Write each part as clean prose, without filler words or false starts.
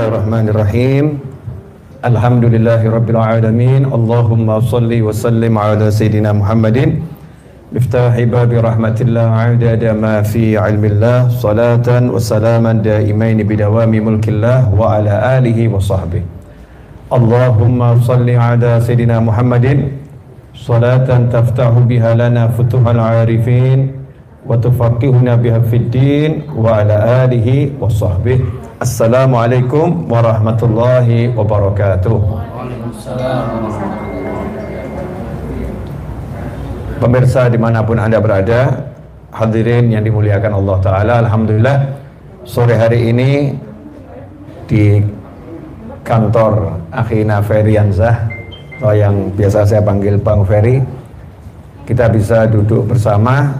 Bismillahirrahmanirrahim. Alhamdulillahirabbil alamin. Allahumma shalli wa sallim ala sayidina Muhammadin miftahi babi rahmatillah adada ma fi ilmillah salatan wa salaman daimain bidawami mulkillah wa ala alihi wa sahbihi. Allahumma shalli ala sayidina Muhammadin salatan taftahu biha lana futuhal arifin wa tufaqihuna biha fid din wa ala alihi wa sahbihi. Assalamualaikum warahmatullahi wabarakatuh. Pemirsa dimanapun Anda berada, hadirin yang dimuliakan Allah Ta'ala, alhamdulillah sore hari ini di kantor Akhina Ferianzah, atau yang biasa saya panggil Bang Ferry, kita bisa duduk bersama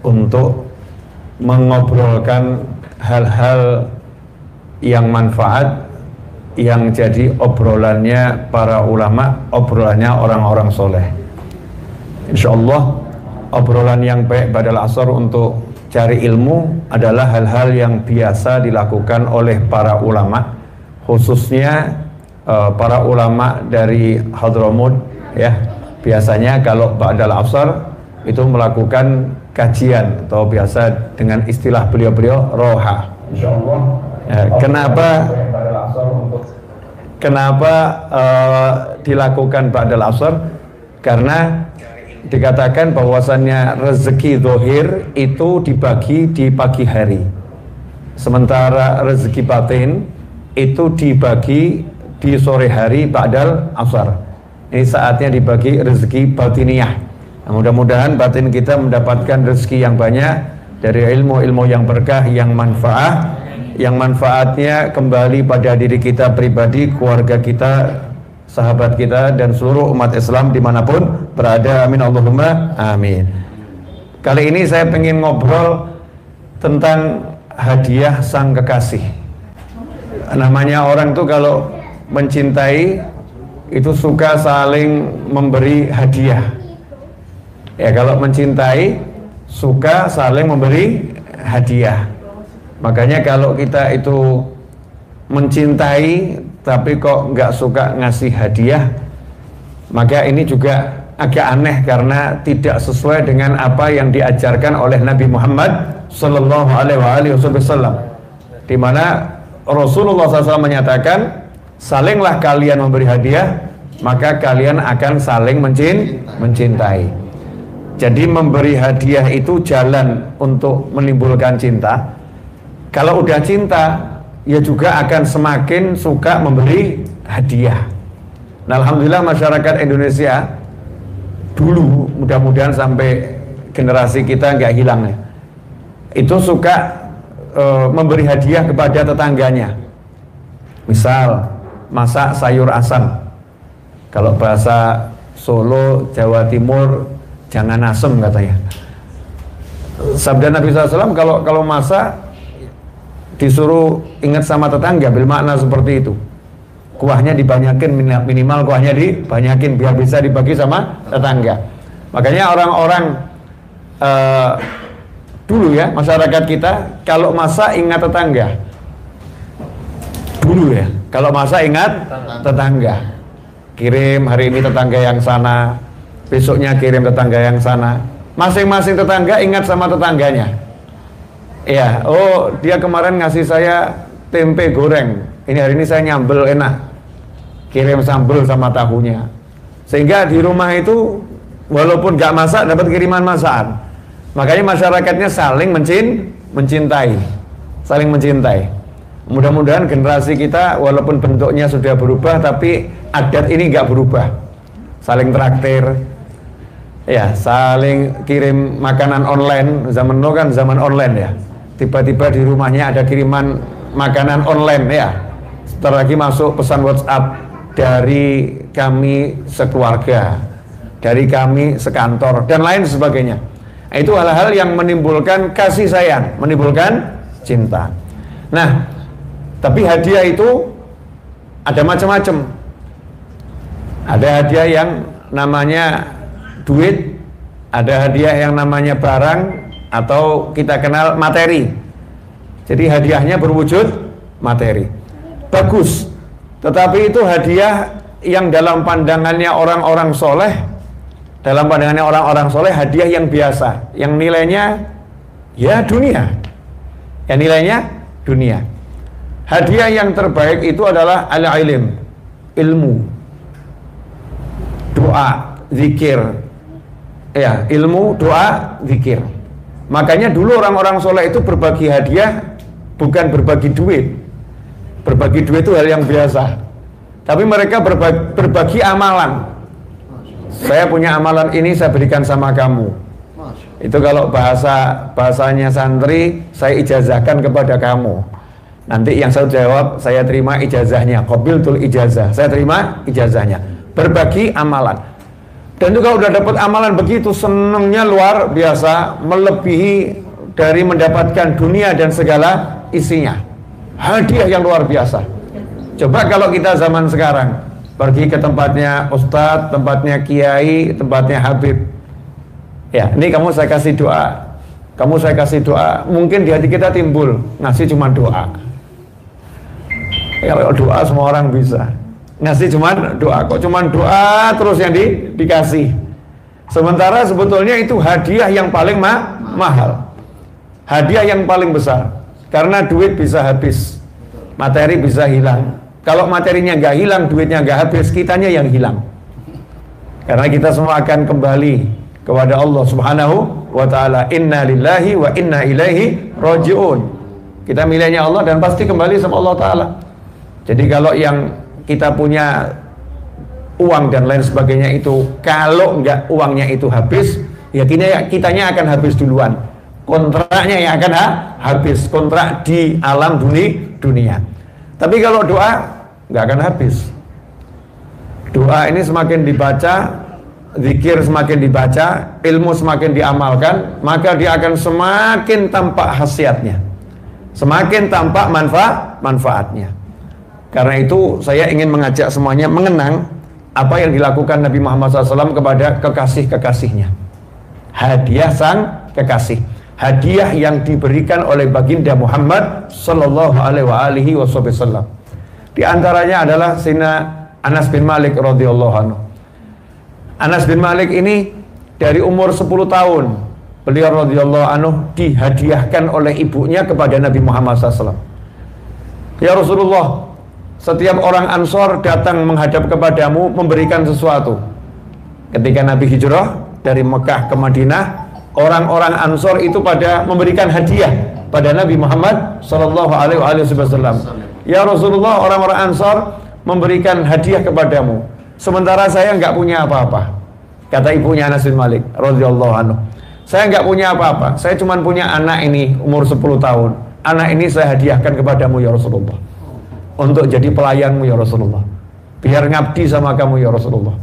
untuk mengobrolkan hal-hal yang manfaat, yang jadi obrolannya para ulama, obrolannya orang-orang soleh. Insyaallah obrolan yang baik badal asar untuk cari ilmu adalah hal-hal yang biasa dilakukan oleh para ulama, khususnya para ulama dari Hadramut ya. Biasanya kalau badal asar itu melakukan kajian, atau biasa dengan istilah beliau-beliau roha. Insyaallah. Kenapa dilakukan ba'dal asar? Karena dikatakan bahwasannya rezeki zahir itu dibagi di pagi hari, sementara rezeki batin itu dibagi di sore hari ba'dal asar. Ini saatnya dibagi rezeki batiniyah. Nah, mudah-mudahan batin kita mendapatkan rezeki yang banyak dari ilmu-ilmu yang berkah, yang manfaat, yang manfaatnya kembali pada diri kita pribadi, keluarga kita, sahabat kita, dan seluruh umat Islam dimanapun berada. Amin Allahumma amin. Kali ini saya pengen ngobrol tentang hadiah sang kekasih. Namanya orang tuh kalau mencintai itu suka saling memberi hadiah. Ya, kalau mencintai suka saling memberi hadiah. Makanya kalau kita itu mencintai tapi kok nggak suka ngasih hadiah, maka ini juga agak aneh karena tidak sesuai dengan apa yang diajarkan oleh Nabi Muhammad Sallallahu Alaihi Wasallam, di mana Rasulullah SAW menyatakan, salinglah kalian memberi hadiah, maka kalian akan saling mencintai. Jadi memberi hadiah itu jalan untuk menimbulkan cinta. Kalau udah cinta, ya juga akan semakin suka memberi hadiah. Nah, alhamdulillah masyarakat Indonesia dulu, mudah-mudahan sampai generasi kita nggak hilang ya, itu suka memberi hadiah kepada tetangganya. Misal masak sayur asam, kalau bahasa Solo, Jawa Timur, jangan asem katanya. Sabda Nabi SAW kalau masak disuruh ingat sama tetangga, bil makna seperti itu. Kuahnya dibanyakin, minimal kuahnya dibanyakin biar bisa dibagi sama tetangga. Makanya orang-orang dulu ya, masyarakat kita kalau masak ingat tetangga. Dulu ya, kalau masak ingat tetangga. Kirim hari ini tetangga yang sana, besoknya kirim tetangga yang sana. Masing-masing tetangga ingat sama tetangganya. Ya, oh dia kemarin ngasih saya tempe goreng, ini hari ini saya nyambel enak, kirim sambal sama tahunya. Sehingga di rumah itu walaupun gak masak dapat kiriman masakan. Makanya masyarakatnya saling mencintai, saling mencintai. Mudah-mudahan generasi kita walaupun bentuknya sudah berubah, tapi adat ini gak berubah. Saling traktir, ya, saling kirim makanan online. Zaman now kan zaman online ya. Tiba-tiba di rumahnya ada kiriman makanan online ya. Sebentar lagi masuk pesan WhatsApp dari kami sekeluarga, dari kami sekantor, dan lain sebagainya. Itu hal-hal yang menimbulkan kasih sayang, menimbulkan cinta. Nah, tapi hadiah itu ada macam-macam. Ada hadiah yang namanya duit, ada hadiah yang namanya barang, atau kita kenal materi. Jadi hadiahnya berwujud materi. bagus, tetapi itu hadiah yang dalam pandangannya orang-orang soleh, hadiah yang biasa, yang nilainya ya dunia, yang nilainya dunia. Hadiah yang terbaik itu adalah al-ilm, ilmu, doa, zikir, ya, ilmu, doa, zikir. Makanya dulu orang-orang soleh itu berbagi hadiah bukan berbagi duit. Berbagi duit itu hal yang biasa, tapi mereka berbagi amalan. Saya punya amalan ini, saya berikan sama kamu. Itu kalau bahasanya santri, saya ijazahkan kepada kamu. Nanti yang saya jawab, saya terima ijazahnya, qabiltul ijazah, saya terima ijazahnya. Berbagi amalan. Dan itu kalau udah dapat amalan begitu, senangnya luar biasa, melebihi dari mendapatkan dunia dan segala isinya. Hadiah yang luar biasa. Coba kalau kita zaman sekarang pergi ke tempatnya ustadz, tempatnya kiai, tempatnya habib, ya, ini kamu saya kasih doa, kamu saya kasih doa, mungkin di hati kita timbul ngasih cuma doa. Ya, kalau doa semua orang bisa, ngasih cuma doa, kok cuma doa terus yang dikasih. Sementara sebetulnya itu hadiah yang paling mahal, hadiah yang paling besar. Karena duit bisa habis, materi bisa hilang. Kalau materinya nggak hilang, duitnya nggak habis, kitanya yang hilang. Karena kita semua akan kembali kepada Allah Subhanahu wa Ta'ala. Inna lillahi wa inna ilaihi raji'un. Kita miliknya Allah dan pasti kembali sama Allah Ta'ala. Jadi kalau yang kita punya uang dan lain sebagainya itu, kalau nggak uangnya itu habis, ya kitanya akan habis duluan. Kontraknya yang akan habis, kontrak di alam dunia. Tapi kalau doa nggak akan habis. Doa ini semakin dibaca, zikir semakin dibaca, ilmu semakin diamalkan, maka dia akan semakin tampak khasiatnya, semakin tampak manfaatnya. Karena itu saya ingin mengajak semuanya mengenang apa yang dilakukan Nabi Muhammad SAW kepada kekasih-kekasihnya. Hadiah sang kekasih, hadiah yang diberikan oleh baginda Muhammad sallallahu alaihi wasallam. Di antaranya adalah Sayyidina Anas bin Malik radhiyallahu anhu. Anas bin Malik ini dari umur 10 tahun beliau radhiyallahu anhu dihadiahkan oleh ibunya kepada Nabi Muhammad SAW. Ya Rasulullah, setiap orang Ansor datang menghadap kepadamu memberikan sesuatu. Ketika Nabi hijrah dari Mekah ke Madinah, orang-orang Ansor itu pada memberikan hadiah pada Nabi Muhammad sallallahu alaihi wasallam. Ya Rasulullah, orang-orang Ansor memberikan hadiah kepadamu, sementara saya nggak punya apa-apa. Kata ibunya Anas bin Malik radhiyallahu anhu, saya nggak punya apa-apa, saya cuma punya anak ini umur 10 tahun. Anak ini saya hadiahkan kepadamu ya Rasulullah, untuk jadi pelayanmu ya Rasulullah, biar ngabdi sama kamu ya Rasulullah.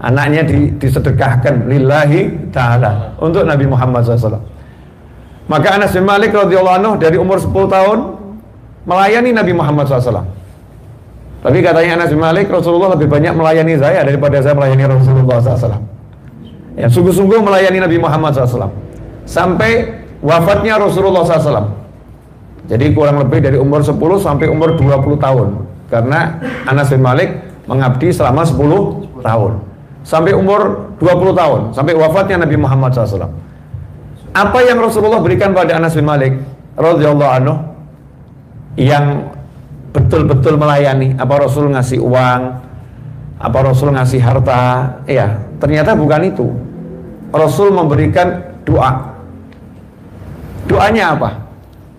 Anaknya disedekahkan lillahi ta'ala untuk Nabi Muhammad SAW. Maka Anas bin Malik radhiyallahu anhu dari umur 10 tahun melayani Nabi Muhammad SAW. Tapi katanya Anas bin Malik, Rasulullah lebih banyak melayani saya daripada saya melayani Rasulullah SAW. Ya, sungguh-sungguh melayani Nabi Muhammad SAW sampai wafatnya Rasulullah SAW. Jadi kurang lebih dari umur 10 sampai umur 20 tahun. Karena Anas bin Malik mengabdi selama 10 tahun sampai umur 20 tahun, sampai wafatnya Nabi Muhammad SAW. Apa yang Rasulullah berikan pada Anas bin Malik radhiyallahu anhu yang betul-betul melayani? Apa Rasul ngasih uang? Apa Rasul ngasih harta? Ya, ternyata bukan itu. Rasul memberikan doa. Doanya apa?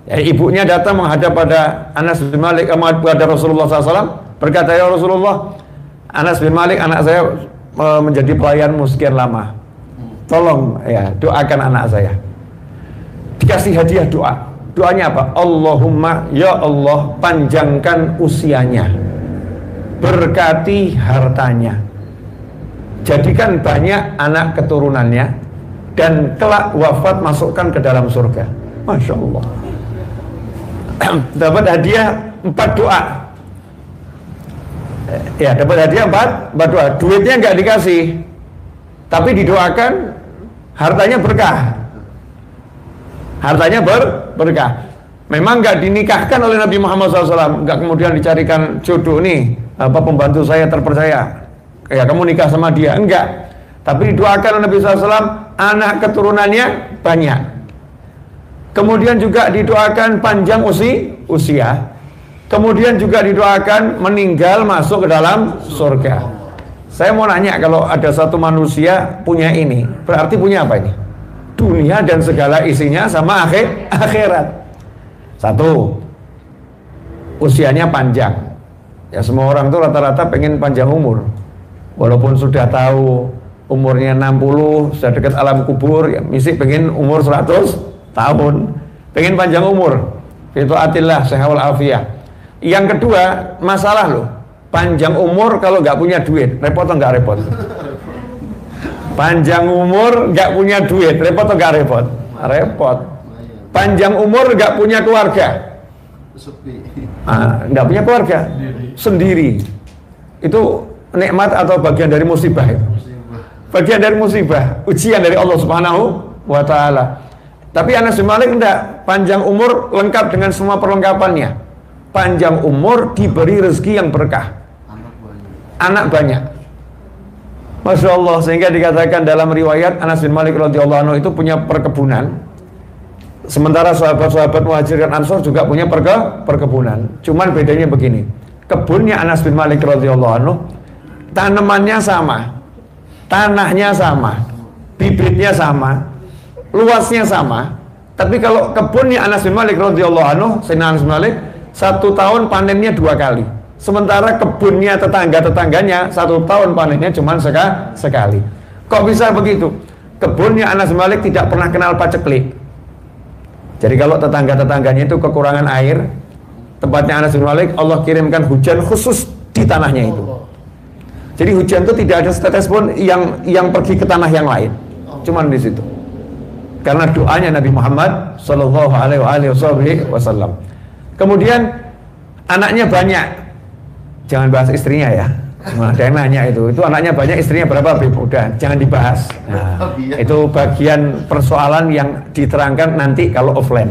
Ya, ibunya datang menghadap pada Anas bin Malik kepada Rasulullah SAW, berkata, ya Rasulullah, Anas bin Malik anak saya menjadi pelayanmu sekian lama, tolong ya doakan anak saya. Dikasih hadiah doa. Doanya apa? Allahumma ya Allah, panjangkan usianya, berkati hartanya, jadikan banyak anak keturunannya, dan kelak wafat masukkan ke dalam surga. Masya Allah. Dapat hadiah 4 doa. Ya, dapat hadiah 4 doa. Duitnya nggak dikasih, tapi didoakan hartanya berkah. Hartanya berkah. Memang nggak dinikahkan oleh Nabi Muhammad SAW, nggak kemudian dicarikan jodoh nih, pembantu saya terpercaya, ya kamu nikah sama dia, enggak. Tapi didoakan oleh Nabi SAW, anak keturunannya banyak. Kemudian juga didoakan panjang usia. Kemudian juga didoakan meninggal masuk ke dalam surga. Saya mau nanya, kalau ada satu manusia punya ini, berarti punya apa ini? Dunia dan segala isinya sama akhirat. Satu, usianya panjang. Ya semua orang tuh rata-rata pengen panjang umur. Walaupun sudah tahu umurnya 60, sudah dekat alam kubur, ya mesti pengen umur 100 tahun. Pengen panjang umur. Itu atillah sehawal afiyah. Yang kedua, masalah loh. Panjang umur kalau nggak punya duit, repot atau nggak repot? Panjang umur nggak punya duit, repot atau nggak repot? Repot. Panjang umur nggak punya keluarga, nggak punya keluarga sendiri, itu nikmat atau bagian dari musibah? Itu bagian dari musibah, ujian dari Allah Subhanahu wa Ta'ala. Tapi Anas bin Malik enggak, panjang umur lengkap dengan semua perlengkapannya. Panjang umur diberi rezeki yang berkah, anak banyak, Masya Allah. Sehingga dikatakan dalam riwayat, Anas bin Malik radhiyallahu anhu itu punya perkebunan. Sementara sahabat-sahabat Muhajir dan Ansor juga punya perkebunan. Cuman bedanya begini, kebunnya Anas bin Malik radhiyallahu anhu, tanamannya sama, tanahnya sama, bibitnya sama, luasnya sama. Tapi kalau kebunnya Anas bin Malik radhiyallahu anhu, Sayyidina Anas bin Malik, 1 tahun panennya 2 kali. Sementara kebunnya tetangganya 1 tahun panennya cuma sekali. Kok bisa begitu? Kebunnya Anas bin Malik tidak pernah kenal paceklik. Jadi kalau tetangga-tetangganya itu kekurangan air, tempatnya Anas bin Malik, Allah kirimkan hujan khusus di tanahnya itu. Jadi hujan itu tidak ada setetes pun yang pergi ke tanah yang lain, cuman di situ. Karena doanya Nabi Muhammad Sallallahu Alaihi Wasallam. Kemudian anaknya banyak. Jangan bahas istrinya ya. Ada yang nanya itu anaknya banyak, istrinya berapa, Bib? Udah, jangan dibahas. Nah, itu bagian persoalan yang diterangkan nanti kalau offline.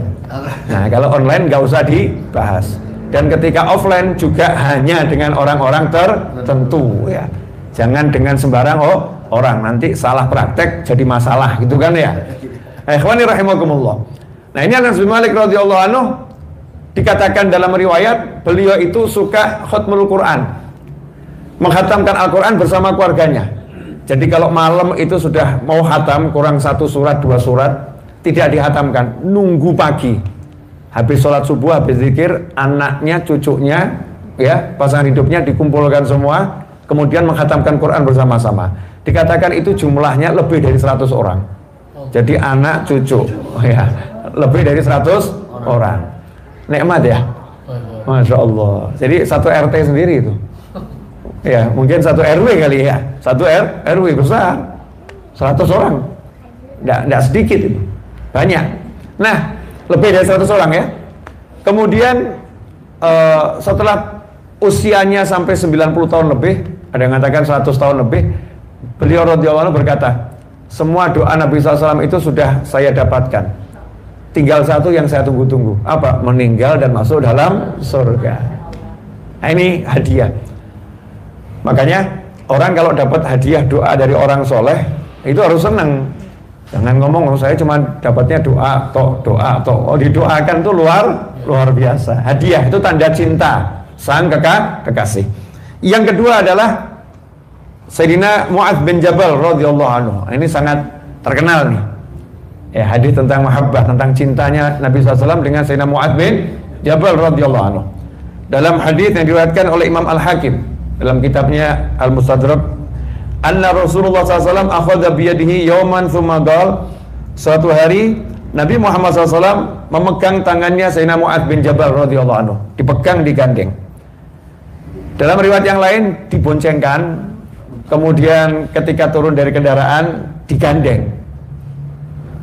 Nah, kalau online nggak usah dibahas. Dan ketika offline juga hanya dengan orang-orang tertentu ya. Jangan dengan sembarang orang, nanti salah praktek jadi masalah gitu kan ya. Ikhwani rahimakumullah. Nah, ini Anas bin Malik radhiyallahu anhu dikatakan dalam riwayat beliau itu suka khatmul Quran, menghatamkan Al-Quran bersama keluarganya. Jadi kalau malam itu sudah mau hatam, kurang 1 surat 2 surat, tidak dihatamkan, nunggu pagi, habis sholat subuh, habis zikir, anaknya, cucunya, ya pasangan hidupnya dikumpulkan semua, kemudian menghatamkan Quran bersama-sama. Dikatakan itu jumlahnya lebih dari 100 orang. Jadi anak, cucu, ya lebih dari 100 orang. Nikmat ya, Masya Allah. Jadi 1 RT sendiri itu. Ya, mungkin 1 RW kali ya. 1 RW besar. 100 orang. Nggak sedikit itu. Banyak. Nah, lebih dari 100 orang ya. Kemudian setelah usianya sampai 90 tahun lebih, ada yang mengatakan 100 tahun lebih, beliau radhiyallahu anhu berkata, semua doa Nabi SAW itu sudah saya dapatkan. Tinggal satu yang saya tunggu-tunggu. Apa? Meninggal dan masuk dalam surga. Nah, ini hadiah. Makanya orang kalau dapat hadiah doa dari orang soleh itu harus senang. Jangan ngomong saya cuma dapatnya doa toh. Oh, didoakan tuh luar biasa. Hadiah itu tanda cinta sang kekasih. Yang kedua adalah Sayyidina Mu'adz bin Jabal radhiyallahu anhu. Ini sangat terkenal nih. Ya, hadis tentang mahabbah, tentang cintanya Nabi SAW dengan Sayyidina Mu'adz bin Jabal radhiyallahu anhu. Dalam hadis yang diriwayatkan oleh Imam Al-Hakim dalam kitabnya Al-Mustadrak, anna Rasulullah SAW akhadha biyadihi yawman thumma qala, suatu hari Nabi Muhammad SAW memegang tangannya Sayyidina Mu'adz bin Jabal radhiyallahu anhu, dipegang, digandeng. Dalam riwayat yang lain diboncengkan, kemudian ketika turun dari kendaraan digandeng.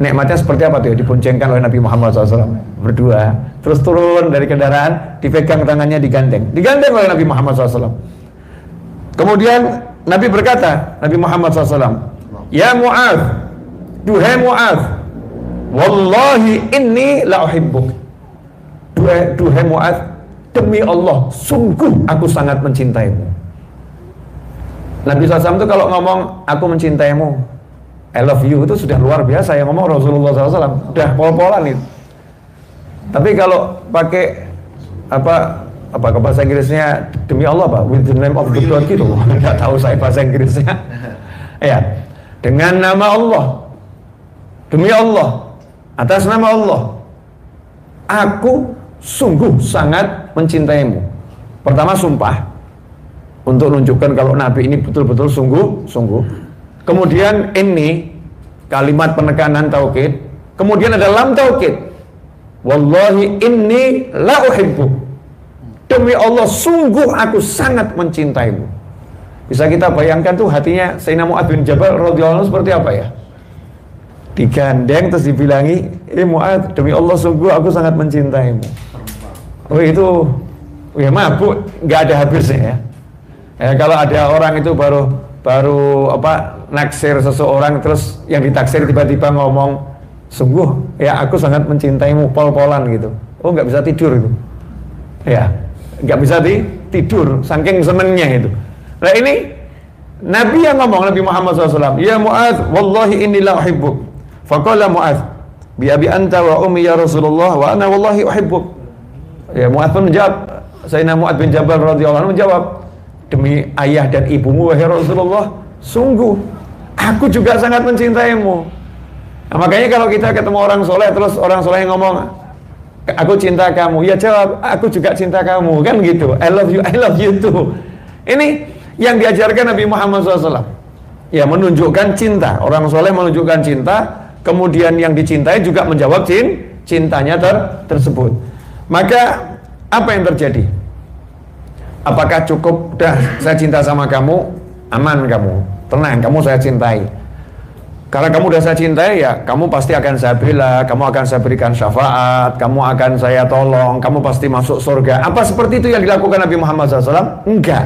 Nikmatnya seperti apa tuh ya? Diboncengkan oleh Nabi Muhammad SAW berdua, terus turun dari kendaraan, dipegang tangannya, digandeng oleh Nabi Muhammad SAW. Kemudian Nabi berkata, Nabi Muhammad SAW, ya Mu'adz, duhai Mu'adz, wallahi inni la uhibbuk, duhai Mu'adz, demi Allah, sungguh aku sangat mencintaimu. Nabi SAW itu kalau ngomong aku mencintaimu, I love you, itu sudah luar biasa yang ngomong Rasulullah SAW, udah pol-polan itu. Tapi kalau pakai apa bahasa Inggrisnya, demi Allah Pak, with the name of the God gitu, nggak tahu saya bahasa Inggrisnya. Ya, dengan nama Allah, demi Allah, atas nama Allah, aku sungguh sangat mencintaimu. Pertama sumpah, untuk menunjukkan kalau Nabi ini betul-betul sungguh. Kemudian ini kalimat penekanan taukid. Kemudian ada lam taukid. Wallahi inni la uhibbu. Demi Allah sungguh aku sangat mencintaimu. Bisa kita bayangkan tuh hatinya Sayyidina Mu'adz bin Jabal radhiyallahu anhu seperti apa ya? Digandeng terus dibilangi, Mu'adz, demi Allah sungguh aku sangat mencintaimu. Oh itu ya mabuk, nggak ada habisnya ya. Kalau ada orang itu baru naksir seseorang, terus yang ditaksir tiba-tiba ngomong, sungguh ya aku sangat mencintaimu, pol-polan gitu. Oh nggak bisa tidur itu. Ya, nggak bisa tidur, saking senengnya itu. Nah ini Nabi yang ngomong, Nabi Muhammad SAW, ya Mu'adz, wallahi inni la uhibbuk. Faqala Mu'adz, bi abi anta wa ummi ya Rasulullah, wa ana wallahi uhibbuk. Ya Mu'adz pun menjawab, Sayyidina Mu'adz bin Jabal radhiyallahu anhu menjawab, demi ayah dan ibumu wahai Rasulullah, sungguh aku juga sangat mencintaimu. Nah, makanya kalau kita ketemu orang soleh, terus orang soleh yang ngomong, aku cinta kamu, ya jawab, aku juga cinta kamu, kan gitu. I love you too. Ini yang diajarkan Nabi Muhammad SAW. Ya menunjukkan cinta, orang soleh menunjukkan cinta, kemudian yang dicintai juga menjawab cintanya tersebut. Maka apa yang terjadi? Apakah cukup, dah saya cinta sama kamu, aman kamu, tenang, kamu saya cintai. Karena kamu udah saya cintai, ya kamu pasti akan saya bela, kamu akan saya berikan syafaat, kamu akan saya tolong, kamu pasti masuk surga. Apa seperti itu yang dilakukan Nabi Muhammad SAW? Enggak.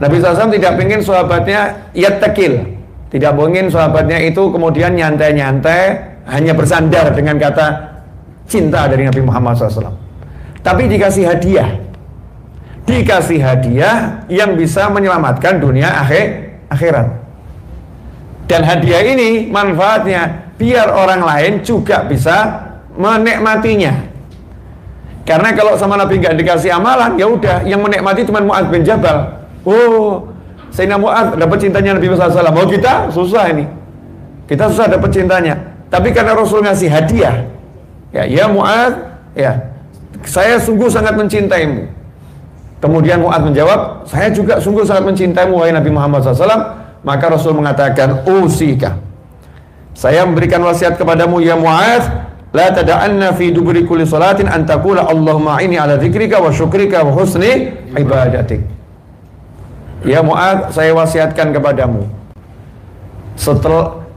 Nabi SAW tidak ingin sahabatnya yattaqil, tidak ingin sahabatnya itu kemudian nyantai-nyantai, hanya bersandar dengan kata cinta dari Nabi Muhammad SAW. Tapi dikasih hadiah yang bisa menyelamatkan dunia akhirat. Dan hadiah ini manfaatnya biar orang lain juga bisa menikmatinya. Karena kalau sama Nabi nggak dikasih amalan, ya udah yang menikmati cuma Mu'adz bin Jabal. Oh, Sayyidina Mu'adz dapat cintanya Nabi SAW. Oh kita susah ini, kita susah dapat cintanya. Tapi karena Rasul ngasih hadiah, ya Mu'adz, ya saya sungguh sangat mencintaimu. Kemudian Mu'adz menjawab, saya juga sungguh sangat mencintaimu wahai Nabi Muhammad SAW. Maka Rasul mengatakan, usika, saya memberikan wasiat kepadamu ya Mu'adz, la tada'anna fi duburi kulli salatin an taqula Allahumma inni ala dzikrika wa syukrika wa husni ibadatik. Ya Mu'adz, saya wasiatkan kepadamu,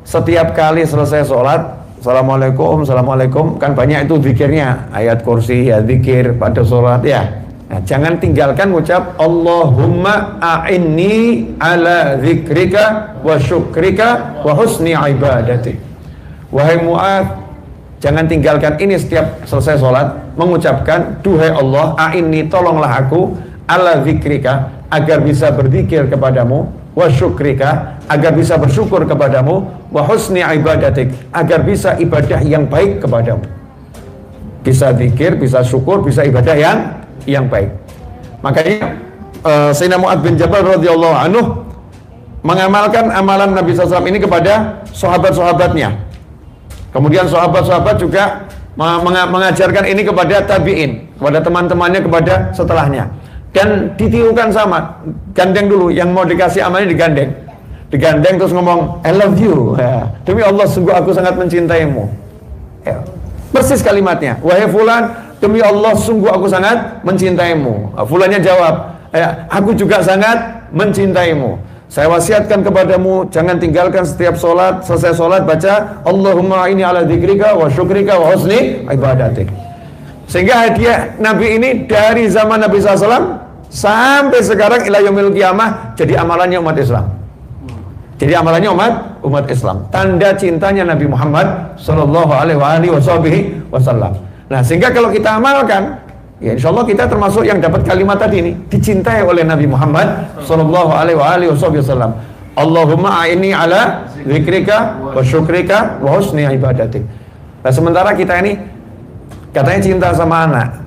setiap kali selesai sholat, Assalamualaikum, kan banyak itu zikirnya, ayat kursi, ya zikir pada sholat ya. Nah, jangan tinggalkan ucap Allahumma a'inni ala zikrika wa syukrika wa husni ibadatik. Wahai Mu'adz, jangan tinggalkan ini setiap selesai sholat, mengucapkan, duhai Allah, a'inni, tolonglah aku, ala zikrika, agar bisa berzikir kepadamu, wa syukrika, agar bisa bersyukur kepadamu, wa husni ibadatik, agar bisa ibadah yang baik kepadamu. Bisa zikir, bisa syukur, bisa ibadah yang baik. Makanya Sayyidina Mu'adz bin Jabal radhiyallahu anhu mengamalkan amalan Nabi SAW ini kepada sahabat-sahabatnya. Kemudian sahabat-sahabat juga mengajarkan ini kepada tabi'in, kepada teman-temannya, kepada setelahnya. Dan ditirukan sama, gandeng dulu, yang mau dikasih amalnya digandeng terus ngomong I love you, ya. Demi Allah sungguh aku sangat mencintaimu, ya. Persis kalimatnya, wahai fulan, demi Allah sungguh aku sangat mencintaimu. Fulannya jawab, ya, aku juga sangat mencintaimu. Saya wasiatkan kepadamu, jangan tinggalkan setiap sholat, selesai sholat baca Allahumma inni ala dzikrika wa syukrika wa husni ibadatik. Sehingga hadiah Nabi ini dari zaman Nabi SAW sampai sekarang ila yaumil qiyamah jadi amalannya umat Islam. Jadi amalannya umat Islam. Tanda cintanya Nabi Muhammad sallallahu alaihi wasallam. Nah, sehingga kalau kita amalkan, ya insya Allah kita termasuk yang dapat kalimat tadi ini, dicintai oleh Nabi Muhammad Sallallahu Alaihi Wasallam. Allahumma a'inni ala zikrika wa syukrika wa husni ibadatik. Nah, sementara kita ini katanya cinta sama anak,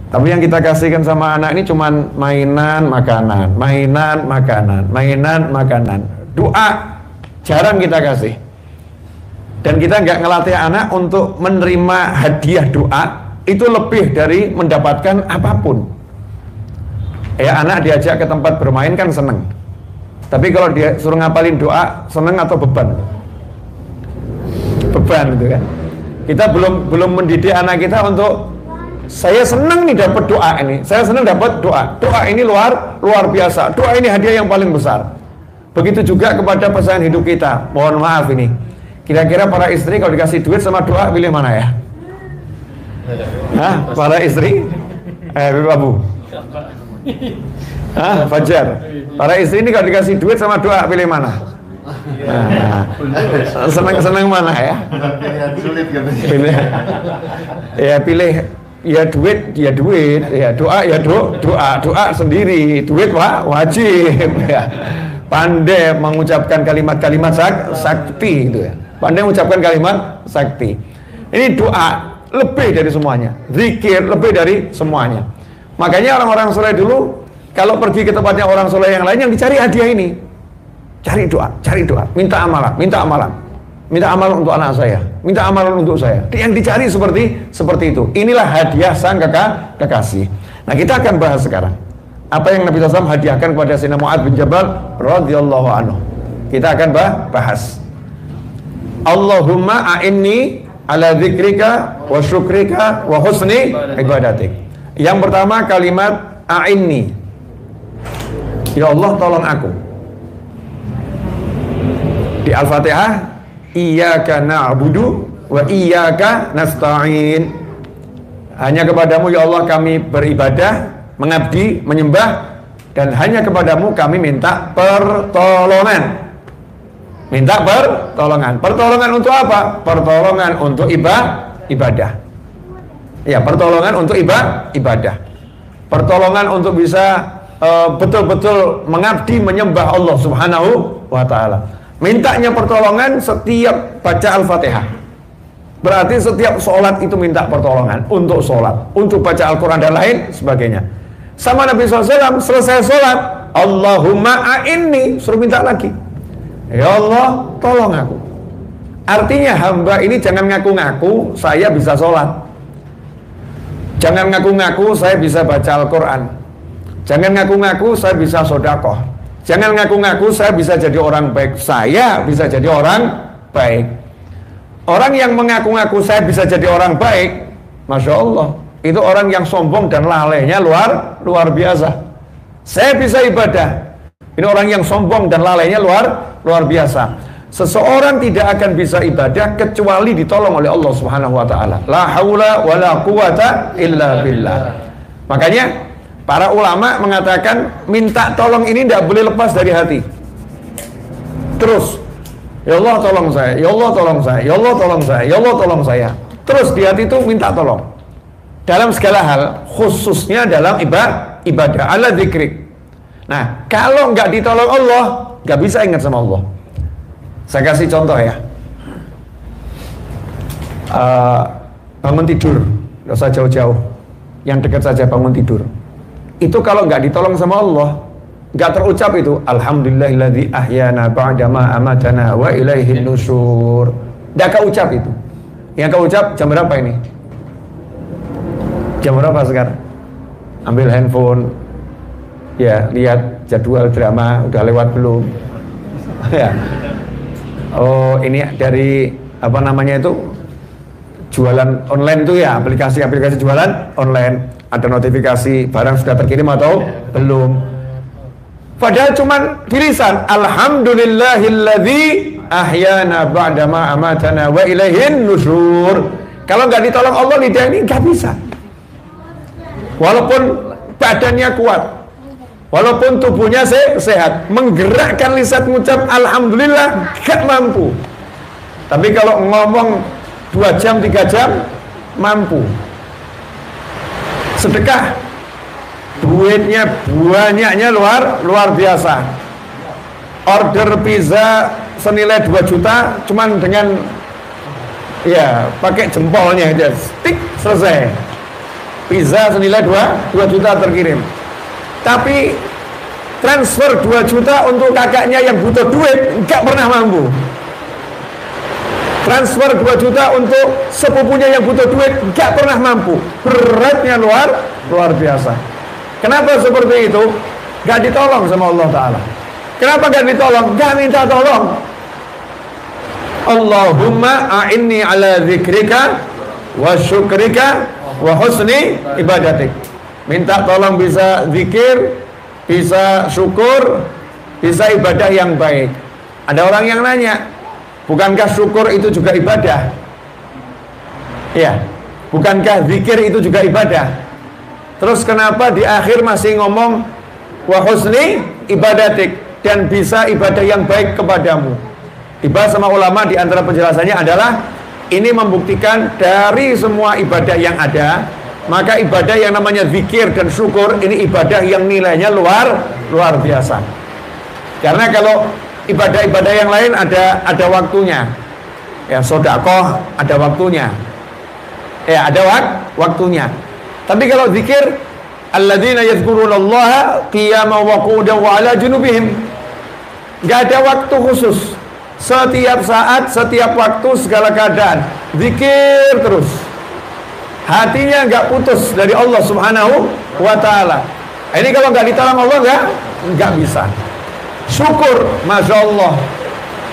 tapi yang kita kasihkan sama anak ini cuman mainan, makanan, mainan, makanan, mainan, makanan. Doa jarang kita kasih. Dan kita nggak ngelatih anak untuk menerima hadiah doa, itu lebih dari mendapatkan apapun. Ya, anak diajak ke tempat bermain kan seneng. Tapi kalau dia suruh ngapalin doa, seneng atau beban? Beban gitu kan. Kita belum mendidik anak kita untuk, saya senang nih dapat doa ini, saya senang dapat doa. Doa ini luar biasa. Doa ini hadiah yang paling besar. Begitu juga kepada pasangan hidup kita. Mohon maaf ini. Kira-kira para istri kalau dikasih duit sama doa pilih mana ya? Hah, para istri? Babu. Hah, Fajar. Para istri ini kalau dikasih duit sama doa pilih mana? Senang mana ya? Pilih. Ya pilih. Ya duit, ya doa, ya doa sendiri. Duit wajib ya. Pandai mengucapkan kalimat-kalimat sakti itu ya. Pandai mengucapkan kalimat sakti. Ini doa lebih dari semuanya. Zikir lebih dari semuanya. Makanya orang-orang soleh dulu kalau pergi ke tempatnya orang soleh yang lain, yang dicari hadiah ini. Cari doa, minta amalan. Minta amalan untuk anak saya, minta amalan untuk saya. Yang dicari seperti itu. Inilah hadiah sang kekasih. Nah, kita akan bahas sekarang apa yang Nabi SAW hadiahkan kepada Sayyidina Mu'adz bin Jabal radhiyallahu anhu. Kita akan bahas. Allahumma a'inni ala dzikrika wa syukrika wa husni ibadatik. Yang pertama kalimat a'inni. Ya Allah, tolong aku. Di Al-Fatihah, iyyaka na'budu wa iyyaka nasta'in. Hanya kepadamu ya Allah kami beribadah, mengabdi, menyembah, dan hanya kepadamu kami minta pertolongan. Minta pertolongan. Pertolongan untuk apa? Pertolongan untuk ibadah. Ya, pertolongan untuk ibadah. Pertolongan untuk bisa betul-betul mengabdi, menyembah Allah Subhanahu wa ta'ala. Mintanya pertolongan setiap baca Al-Fatihah. Berarti setiap sholat itu minta pertolongan. Untuk sholat, untuk baca Al-Quran dan lain sebagainya. Sama Nabi SAW selesai sholat, Allahumma a'inni, suruh minta lagi. Ya Allah, tolong aku. Artinya hamba ini jangan ngaku-ngaku saya bisa sholat. Jangan ngaku-ngaku saya bisa baca Al-Quran. Jangan ngaku-ngaku saya bisa sodakoh. Jangan ngaku-ngaku saya bisa jadi orang baik. Saya bisa jadi orang baik. Orang yang mengaku-ngaku saya bisa jadi orang baik, Masya Allah, itu orang yang sombong dan lalainya luar biasa. Saya bisa ibadah. Ini orang yang sombong dan lalainya luar biasa. Seseorang tidak akan bisa ibadah kecuali ditolong oleh Allah Subhanahu wa ta'ala. La haula wa la quwata illa billah. Makanya para ulama mengatakan minta tolong ini tidak boleh lepas dari hati. Terus, ya Allah tolong saya, ya Allah tolong saya, ya Allah tolong saya, ya Allah tolong saya. Terus di hati itu minta tolong. Dalam segala hal, khususnya dalam ibadah, ala dzikrik. Nah, kalau nggak ditolong Allah, nggak bisa ingat sama Allah. Saya kasih contoh ya. Bangun tidur, nggak usah jauh-jauh, yang dekat saja bangun tidur. Itu kalau nggak ditolong sama Allah, nggak terucap itu Alhamdulillahilladzi ahyana ba'dama amatana wa ilaihin nusyur. Nggak keucap itu. Yang keucap jam berapa ini? Jam berapa sekarang? Ambil handphone, ya lihat jadwal drama udah lewat belum? Ya. Oh, ini dari apa namanya itu? Jualan online itu ya, aplikasi jualan online. Ada notifikasi barang sudah terkirim atau belum. Padahal cuman tulisan Alhamdulillahilladzi ahyana ba'dama amatana wa ilaihin nusyur. Kalau nggak ditolong Allah, lidah ini nggak bisa. Walaupun badannya kuat, walaupun tubuhnya sehat, menggerakkan lisan mengucap Alhamdulillah nggak mampu. Tapi kalau ngomong 2 jam 3 jam mampu. Sedekah, duitnya banyaknya luar biasa. Order pizza senilai 2 juta cuman dengan ya pakai jempolnya aja, tik, selesai. Pizza senilai 2 juta terkirim. Tapi transfer 2 juta untuk kakaknya yang butuh duit nggak pernah mampu. Transfer 2 juta untuk sepupunya yang butuh duit nggak pernah mampu. Beratnya luar biasa. Kenapa seperti itu? Nggak ditolong sama Allah Ta'ala. Kenapa nggak ditolong? Nggak minta tolong. Allahumma a'inni ala zikrika wa syukrika wa husni ibadatik. Minta tolong bisa zikir, bisa syukur, bisa ibadah yang baik. Ada orang yang nanya, bukankah syukur itu juga ibadah? Ya, bukankah zikir itu juga ibadah? Terus kenapa di akhir masih ngomong wa husni ibadatik, dan bisa ibadah yang baik kepadamu? Dibahas sama ulama, di antara penjelasannya adalah ini membuktikan dari semua ibadah yang ada, maka ibadah yang namanya zikir dan syukur ini ibadah yang nilainya luar biasa. Karena kalau ibadah-ibadah yang lain ada waktunya. Ya, sedekah ada waktunya. Ya, ada waktunya. Tapi kalau zikir, alladzina yadhkurunallaha qiyaman wa qu'udan wa 'ala junubihim, enggak ada waktu khusus. Setiap saat, setiap waktu, segala keadaan zikir terus. Hatinya enggak putus dari Allah Subhanahu wa ta'ala. Ini kalau enggak ditolong Allah enggak bisa. Syukur, Masya Allah,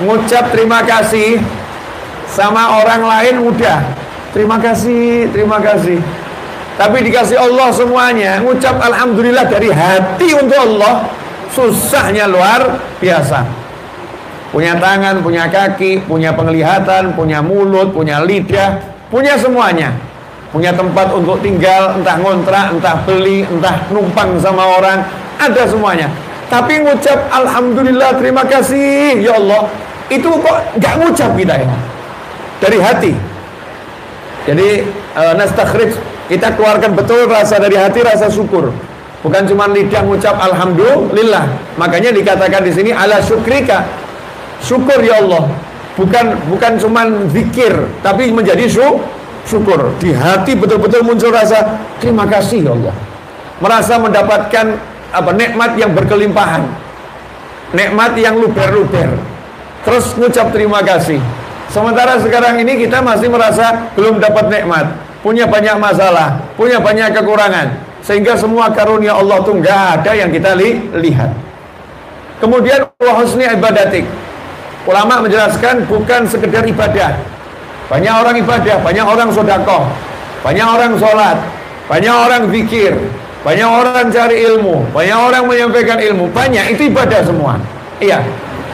ngucap terima kasih sama orang lain mudah. Terima kasih. Tapi dikasih Allah semuanya, ngucap alhamdulillah dari hati untuk Allah, susahnya luar biasa. Punya tangan, punya kaki, punya penglihatan, punya mulut, punya lidah, punya semuanya. Punya tempat untuk tinggal, entah ngontrak, entah beli, entah numpang sama orang, ada semuanya. Tapi ngucap alhamdulillah, terima kasih ya Allah, itu kok gak ngucap kita ya, dari hati. Jadi nastakhrij, kita keluarkan betul rasa dari hati, rasa syukur. Bukan cuma lidah ngucap alhamdulillah. Makanya dikatakan di sini ala syukrika, syukur ya Allah. Bukan cuma zikir, tapi menjadi syukur. Di hati betul-betul muncul rasa terima kasih ya Allah. Merasa mendapatkan nikmat yang berkelimpahan, nikmat yang luber-luber, terus ngucap terima kasih. Sementara sekarang ini kita masih merasa belum dapat nikmat, punya banyak masalah, punya banyak kekurangan, sehingga semua karunia Allah itu nggak ada yang kita lihat. Kemudian wa husni ibadatik, ulama menjelaskan bukan sekedar ibadah. Banyak orang ibadah, banyak orang sedekah, banyak orang sholat, banyak orang zikir, banyak orang cari ilmu, banyak orang menyampaikan ilmu, banyak, itu ibadah semua. Iya,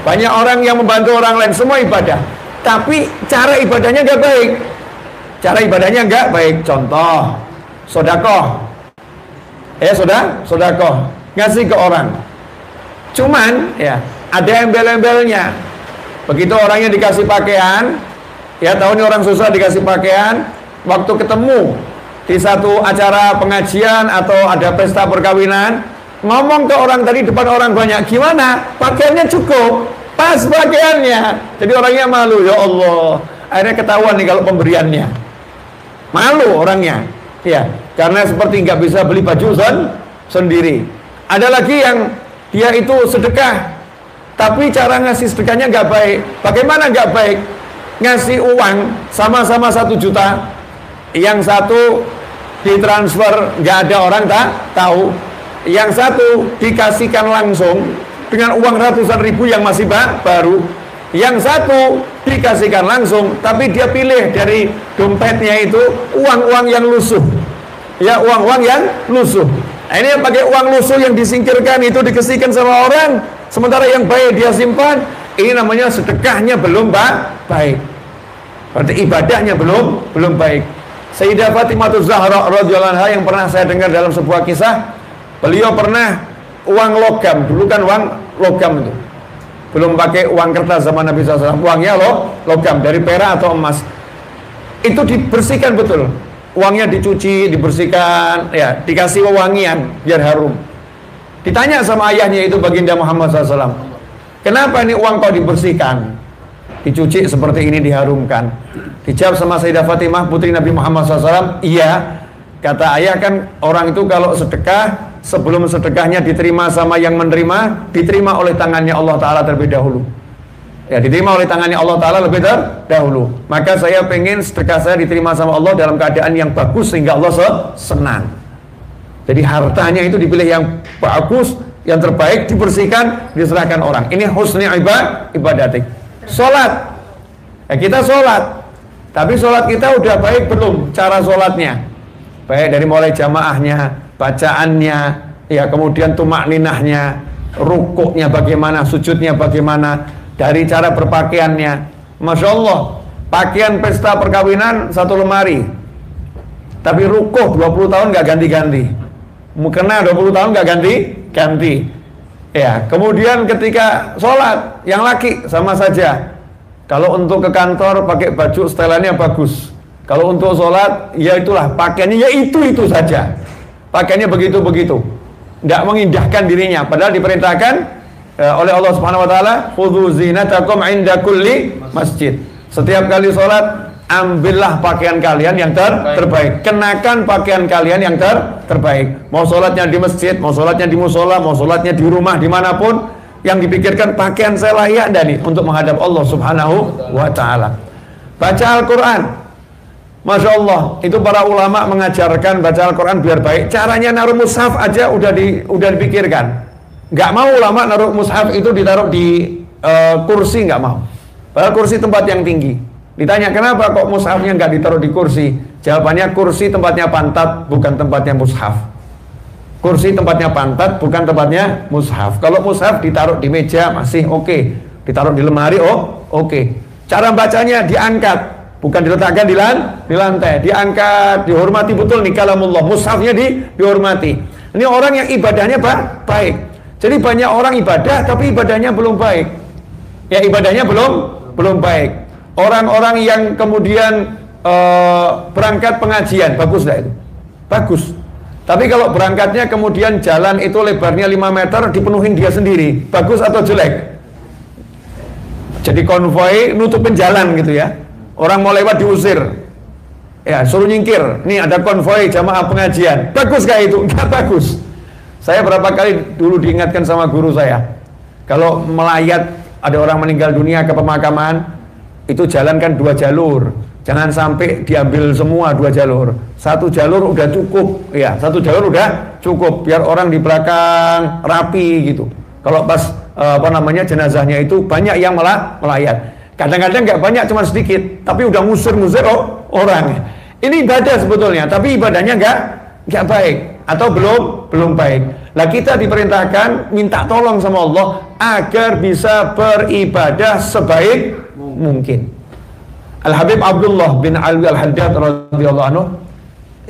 banyak orang yang membantu orang lain, semua ibadah. Tapi cara ibadahnya nggak baik. Cara ibadahnya nggak baik. Contoh, sedekah. Sedekah, ngasih ke orang. Cuman ya ada embel-embelnya. Begitu orangnya dikasih pakaian, ya tahu nih orang susah dikasih pakaian, waktu ketemu di satu acara pengajian atau ada pesta perkawinan, ngomong ke orang tadi depan orang banyak, gimana? Pakaiannya cukup, pas pakaiannya. Jadi orangnya malu, ya Allah. Akhirnya ketahuan nih kalau pemberiannya. Malu orangnya. Ya, karena seperti nggak bisa beli baju sendiri. Ada lagi yang dia itu sedekah, tapi cara ngasih sedekahnya nggak baik. Bagaimana nggak baik? Ngasih uang sama-sama 1 juta, yang satu ditransfer nggak ada orang tahu, yang satu dikasihkan langsung dengan uang ratusan ribu yang masih baru, yang satu dikasihkan langsung tapi dia pilih dari dompetnya itu uang-uang yang lusuh, ya, uang-uang yang lusuh. Nah, ini yang pakai uang lusuh yang disingkirkan itu dikasihkan sama orang, sementara yang baik dia simpan. Ini namanya sedekahnya belum baik. Berarti ibadahnya belum baik. Sayyidah Fatimah Zahra radhiyallahu anha yang pernah saya dengar dalam sebuah kisah, beliau pernah uang logam, dulu kan uang logam itu, belum pakai uang kertas zaman Nabi SAW, uangnya logam dari perak atau emas, itu dibersihkan betul, uangnya dicuci, dibersihkan, ya, dikasih wewangian biar harum. Ditanya sama ayahnya itu baginda Muhammad SAW, kenapa ini uang kau dibersihkan, dicuci seperti ini, diharumkan? Dijawab sama Sayyidah Fatimah putri Nabi Muhammad SAW, iya, kata ayah, kan orang itu kalau sedekah, sebelum sedekahnya diterima sama yang menerima, diterima oleh tangannya Allah Ta'ala terlebih dahulu. Ya, diterima oleh tangannya Allah Ta'ala lebih dahulu. Maka saya pengen sedekah saya diterima sama Allah dalam keadaan yang bagus sehingga Allah senang. Jadi hartanya itu dipilih yang bagus, yang terbaik, dibersihkan, diserahkan orang. Ini husni ibadatik. Sholat, ya kita sholat, tapi sholat kita udah baik belum cara sholatnya? Baik dari mulai jamaahnya, bacaannya, ya kemudian tumak ninahnya, rukuknya bagaimana, sujudnya bagaimana, dari cara berpakaiannya. Masya Allah, pakaian pesta perkawinan satu lemari, tapi rukuh 20 tahun gak ganti-ganti, mukena 20 tahun gak ganti-ganti. Ya, kemudian ketika sholat, yang laki sama saja. Kalau untuk ke kantor pakai baju setelannya bagus. Kalau untuk sholat, ya itulah pakaiannya, ya itu saja. Pakaiannya begitu-begitu, tidak mengindahkan dirinya. Padahal diperintahkan oleh Allah Subhanahu Wa Taala, khudhu zinatakum inda kulli masjid. Setiap kali sholat, ambillah pakaian kalian yang terbaik. Kenakan pakaian kalian yang terbaik. Mau sholatnya di masjid, mau sholatnya di musola, mau sholatnya di rumah, dimanapun, yang dipikirkan pakaian saya layak nih untuk menghadap Allah Subhanahu Wa Taala. Baca Al-Quran, Masya Allah, itu para ulama mengajarkan baca Al-Quran biar baik. Caranya naruh mushaf aja udah dipikirkan. Nggak mau ulama naruh mushaf itu ditaruh di kursi, nggak mau. Padahal kursi tempat yang tinggi. Ditanya kenapa kok mushafnya nggak ditaruh di kursi? Jawabannya, kursi tempatnya pantat, bukan tempatnya mushaf. Kursi tempatnya pantat, bukan tempatnya mushaf. Kalau mushaf ditaruh di meja masih oke, ditaruh di lemari oke. Cara bacanya diangkat, bukan diletakkan di lantai, diangkat, dihormati betul nih kalamullah, mushafnya dihormati. Ini orang yang ibadahnya baik. Jadi banyak orang ibadah tapi ibadahnya belum baik. Ya, ibadahnya belum baik. Orang-orang yang kemudian berangkat pengajian, bagus dah itu? Bagus. Tapi kalau berangkatnya kemudian jalan itu lebarnya 5 meter, dipenuhin dia sendiri, bagus atau jelek? Jadi konvoi nutupin jalan gitu ya. Orang mau lewat diusir, ya suruh nyingkir. Nih ada konvoi jamaah pengajian, bagus gak itu? Enggak bagus. Saya berapa kali dulu diingatkan sama guru saya, kalau melayat ada orang meninggal dunia ke pemakaman, itu jalan kan 2 jalur, jangan sampai diambil semua 2 jalur. 1 jalur udah cukup, ya 1 jalur udah cukup, biar orang di belakang rapi gitu. Kalau pas jenazahnya itu banyak yang melayat. Kadang-kadang nggak banyak, cuma sedikit, tapi udah ngusir orang. Ini ibadah sebetulnya, tapi ibadahnya nggak baik atau belum baik. Lah kita diperintahkan minta tolong sama Allah agar bisa beribadah sebaik mungkin. Al Habib Abdullah bin Alwi Al Haddad radhiyallahu anhu,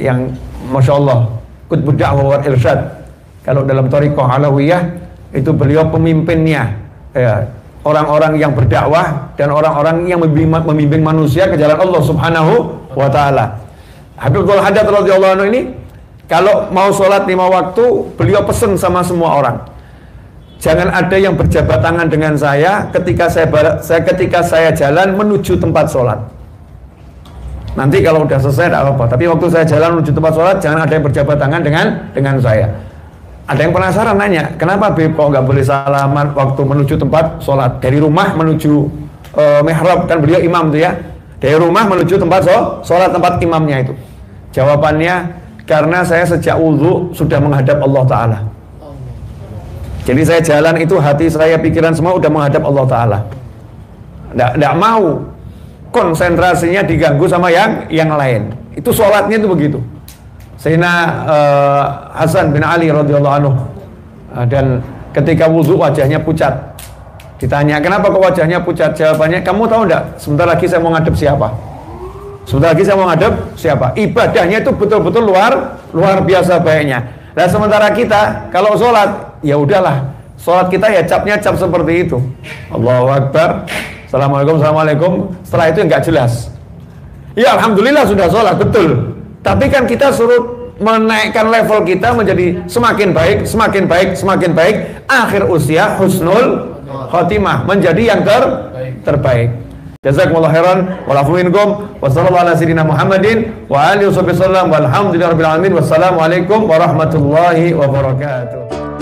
yang masya Allah qutbud da'wah wal irsyad. Kalau dalam thariqah Alawiyah itu beliau pemimpinnya, ya, orang-orang yang berdakwah dan orang-orang yang membimbing manusia ke jalan Allah Subhanahu wa Ta'ala. Habib Abdul Haddad radhiyallahu anhu ini kalau mau sholat 5 waktu, beliau pesen sama semua orang, jangan ada yang berjabat tangan dengan saya ketika saya jalan menuju tempat sholat. Nanti kalau udah selesai tidak apa-apa, tapi waktu saya jalan menuju tempat sholat, jangan ada yang berjabat tangan dengan saya. Ada yang penasaran nanya, kenapa Beb kok nggak boleh salaman waktu menuju tempat sholat? Dari rumah menuju mihrab, kan beliau imam tuh ya, dari rumah menuju tempat sholat, tempat imamnya itu. Jawabannya, karena saya sejak wudhu sudah menghadap Allah Ta'ala. Jadi saya jalan itu hati saya, pikiran semua udah menghadap Allah Ta'ala. Nggak mau konsentrasinya diganggu sama yang lain. Itu sholatnya itu begitu. Sayyidina Hasan bin Ali radhiyallahu anhu, dan ketika wudhu wajahnya pucat. Ditanya, kenapa kok wajahnya pucat? Jawabannya, kamu tahu enggak, sebentar lagi saya mau ngadep siapa? Sebentar lagi saya mau ngadep siapa? Ibadahnya itu betul-betul luar biasa baiknya. Nah sementara kita kalau sholat, ya udahlah, sholat kita ya capnya cap seperti itu. Allahu Akbar, Assalamualaikum, Assalamualaikum. Setelah itu nggak jelas. Ya alhamdulillah sudah sholat, betul. Tapi kan kita suruh menaikkan level kita menjadi semakin baik, semakin baik, semakin baik. Akhir usia husnul khotimah, menjadi yang terbaik. Jazakumullah khairan wa lafu minkum wa sallallahu ala sayyidina Muhammadin wa alihi wasallam walhamdulillahirabbil alamin. Wassalamualaikum warahmatullahi wabarakatuh.